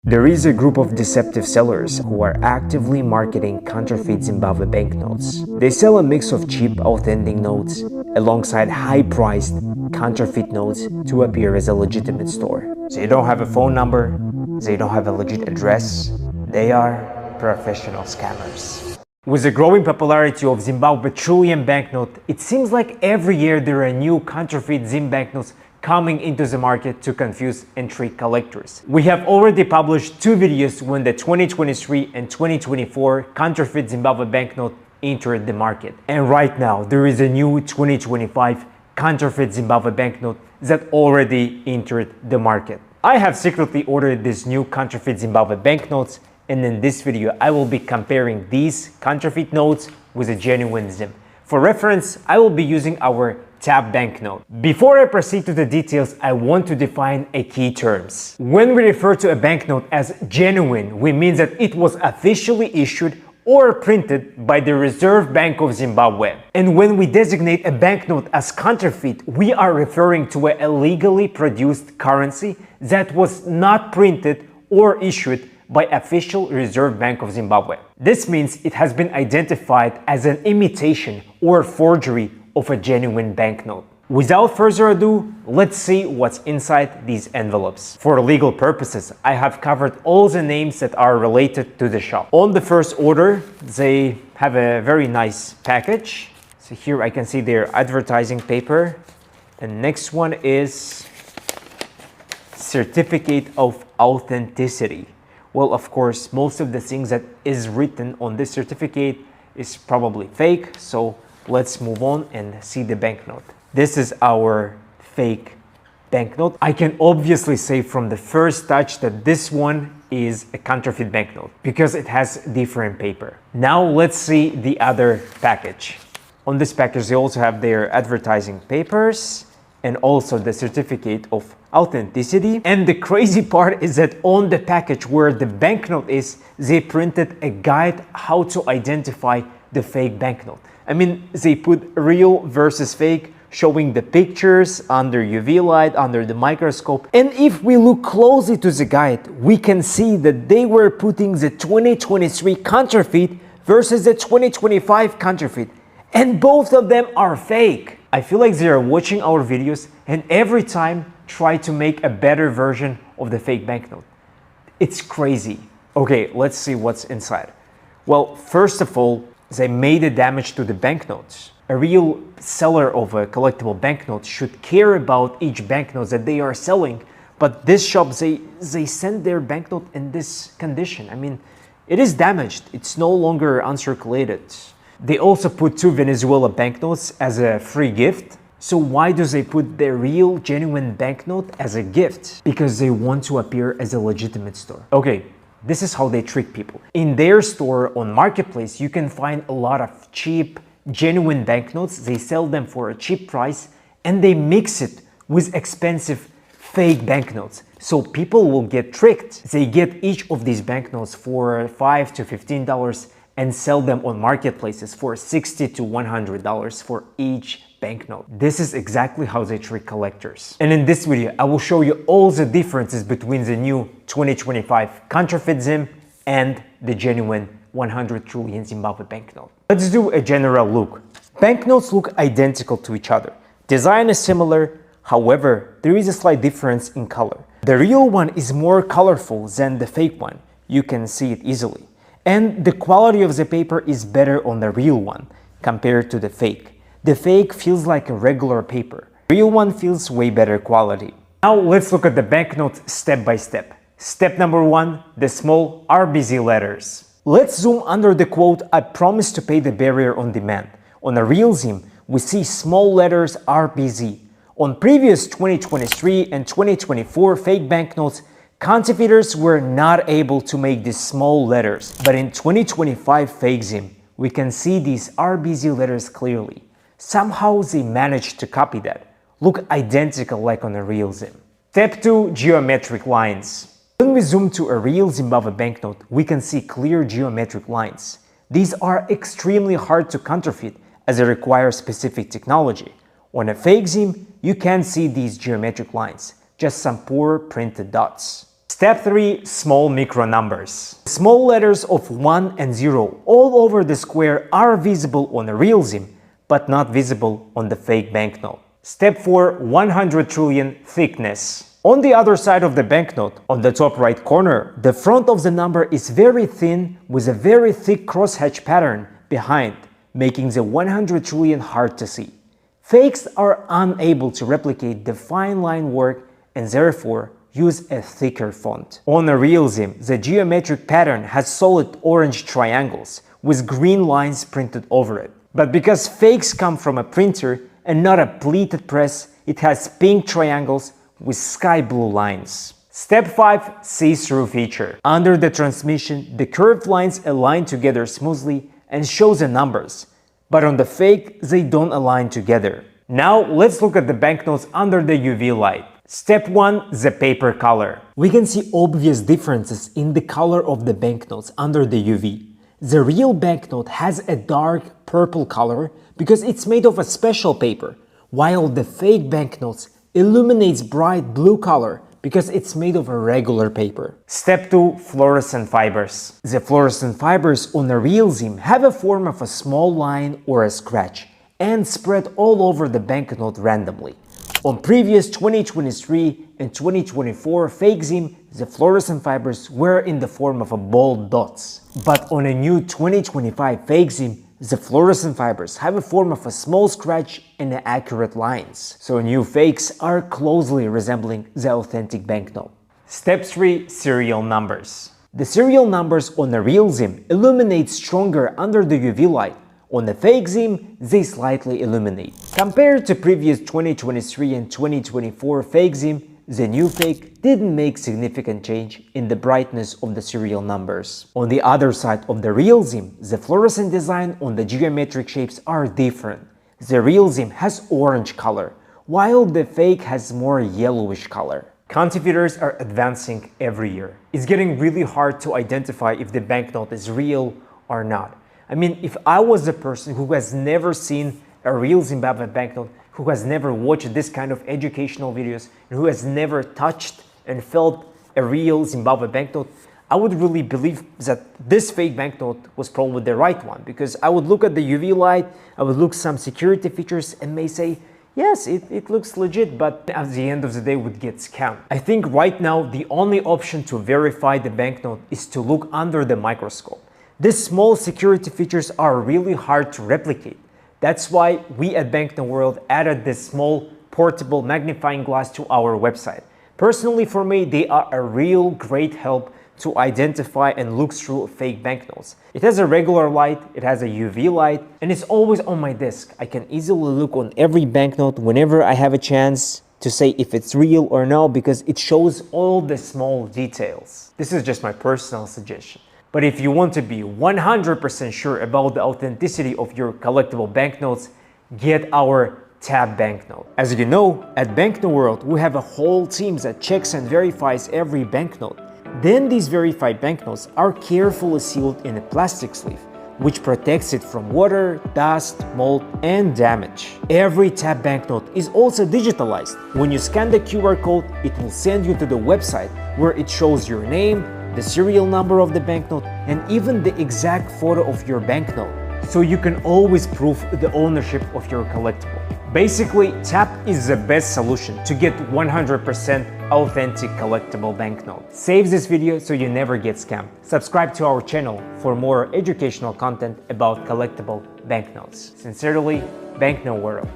There is a group of deceptive sellers who are actively marketing counterfeit Zimbabwe banknotes. They sell a mix of cheap, authentic notes alongside high-priced counterfeit notes to appear as a legitimate store. They don't have a phone number, they don't have a legit address, they are professional scammers. With the growing popularity of Zimbabwe trillion banknote, it seems like every year there are new counterfeit Zim banknotes coming into the market to confuse and trick collectors. We have already published two videos when the 2023 and 2024 counterfeit Zimbabwe banknote entered the market. And right now there is a new 2025 counterfeit Zimbabwe banknote that already entered the market. I have secretly ordered these new counterfeit Zimbabwe banknotes, and in this video I will be comparing these counterfeit notes with a genuine Zim. For reference, I will be using our tab banknote. Before I proceed to the details, I want to define a key terms. When we refer to a banknote as genuine, we mean that it was officially issued or printed by the Reserve Bank of Zimbabwe. And when we designate a banknote as counterfeit, we are referring to a illegally produced currency that was not printed or issued by official Reserve Bank of Zimbabwe. This means it has been identified as an imitation or forgery of a genuine banknote. Without further ado, let's see what's inside these envelopes. For legal purposes, I have covered all the names that are related to the shop. On the first order, they have a very nice package. So here I can see their advertising paper. The next one is certificate of authenticity. Well, of course, most of the things that is written on this certificate is probably fake, so let's move on and see the banknote. This is our fake banknote. I can obviously say from the first touch that this one is a counterfeit banknote because it has different paper. Now let's see the other package. On this package, they also have their advertising papers and also the certificate of authenticity. And the crazy part is that on the package where the banknote is, they printed a guide how to identify the fake banknote. I mean, they put real versus fake, showing the pictures under UV light, under the microscope. And if we look closely to the guide, we can see that they were putting the 2023 counterfeit versus the 2025 counterfeit. And both of them are fake. I feel like they are watching our videos and every time try to make a better version of the fake banknote. It's crazy. Okay, let's see what's inside. Well, first of all, they made a damage to the banknotes. A real seller of a collectible banknote should care about each banknote that they are selling, but this shop, they send their banknote in this condition. I mean, it is damaged. It's no longer uncirculated. They also put two Venezuela banknotes as a free gift. So why do they put their real genuine banknote as a gift? Because they want to appear as a legitimate store. Okay, this is how they trick people. In their store on Marketplace, you can find a lot of cheap, genuine banknotes. They sell them for a cheap price and they mix it with expensive fake banknotes. So people will get tricked. They get each of these banknotes for $5 to $15 and sell them on marketplaces for $60 to $100 for each banknote. This is exactly how they trick collectors. And in this video, I will show you all the differences between the new 2025 counterfeit Zim and the genuine 100 trillion Zimbabwe banknote. Let's do a general look. Banknotes look identical to each other. Design is similar, however, there is a slight difference in color. The real one is more colorful than the fake one. You can see it easily. And the quality of the paper is better on the real one compared to the fake. The fake feels like a regular paper. The real one feels way better quality. Now let's look at the banknote step by step. Step number one, the small RBZ letters. Let's zoom under the quote, "I promise to pay the barrier on demand." On a real Zim, we see small letters RBZ. On previous 2023 and 2024 fake banknotes, counterfeiters were not able to make these small letters, but in 2025 fake Zim, we can see these RBZ letters clearly. Somehow they managed to copy that. Look identical like on a real Zim. Step 2, geometric lines. When we zoom to a real Zimbabwe banknote, we can see clear geometric lines. These are extremely hard to counterfeit as they require specific technology. On a fake Zim, you can't see these geometric lines, just some poor printed dots. Step 3. Small micro numbers. Small letters of 1 and 0 all over the square are visible on a real SIM, but not visible on the fake banknote. Step 4. 100 trillion thickness. On the other side of the banknote, on the top right corner, the front of the number is very thin with a very thick crosshatch pattern behind, making the 100 trillion hard to see. Fakes are unable to replicate the fine line work and therefore use a thicker font. On a real SIM, the geometric pattern has solid orange triangles with green lines printed over it. But because fakes come from a printer and not a pleated press, it has pink triangles with sky blue lines. Step 5. See-through feature. Under the transmission, the curved lines align together smoothly and show the numbers, but on the fake, they don't align together. Now let's look at the banknotes under the UV light. Step 1. The paper color. We can see obvious differences in the color of the banknotes under the UV. The real banknote has a dark purple color because it's made of a special paper, while the fake banknotes illuminates bright blue color because it's made of a regular paper. Step 2. Fluorescent fibers. The fluorescent fibers on a real SIM have a form of a small line or a scratch and spread all over the banknote randomly. On previous 2023 and 2024 fake SIM, the fluorescent fibers were in the form of a bold dots. But on a new 2025 fake SIM, the fluorescent fibers have a form of a small scratch and accurate lines. So new fakes are closely resembling the authentic banknote. Step 3. Serial numbers. The serial numbers on a real SIM illuminate stronger under the UV light. On the fake SIM, they slightly illuminate. Compared to previous 2023 and 2024 fake SIM, the new fake didn't make significant change in the brightness of the serial numbers. On the other side of the real SIM, the fluorescent design on the geometric shapes are different. The real SIM has orange color, while the fake has more yellowish color. Counterfeiters are advancing every year. It's getting really hard to identify if the banknote is real or not. I mean, if I was a person who has never seen a real Zimbabwe banknote, who has never watched this kind of educational videos, and who has never touched and felt a real Zimbabwe banknote, I would really believe that this fake banknote was probably the right one, because I would look at the UV light, I would look some security features and may say, yes, it looks legit, but at the end of the day would get scammed. I think right now the only option to verify the banknote is to look under the microscope. These small security features are really hard to replicate. That's why we at Banknote World added this small portable magnifying glass to our website. Personally for me, they are a real great help to identify and look through fake banknotes. It has a regular light, it has a UV light, and it's always on my desk. I can easily look on every banknote whenever I have a chance to say if it's real or no, because it shows all the small details. This is just my personal suggestion. But if you want to be 100% sure about the authenticity of your collectible banknotes, get our Tab Banknote. As you know, at Banknote World, we have a whole team that checks and verifies every banknote. Then these verified banknotes are carefully sealed in a plastic sleeve, which protects it from water, dust, mold, and damage. Every Tab Banknote is also digitalized. When you scan the QR code, it will send you to the website where it shows your name, the serial number of the banknote, and even the exact photo of your banknote, so you can always prove the ownership of your collectible. Basically, Tap is the best solution to get 100% authentic collectible banknote. Save this video so you never get scammed. Subscribe to our channel for more educational content about collectible banknotes. Sincerely, Banknote World.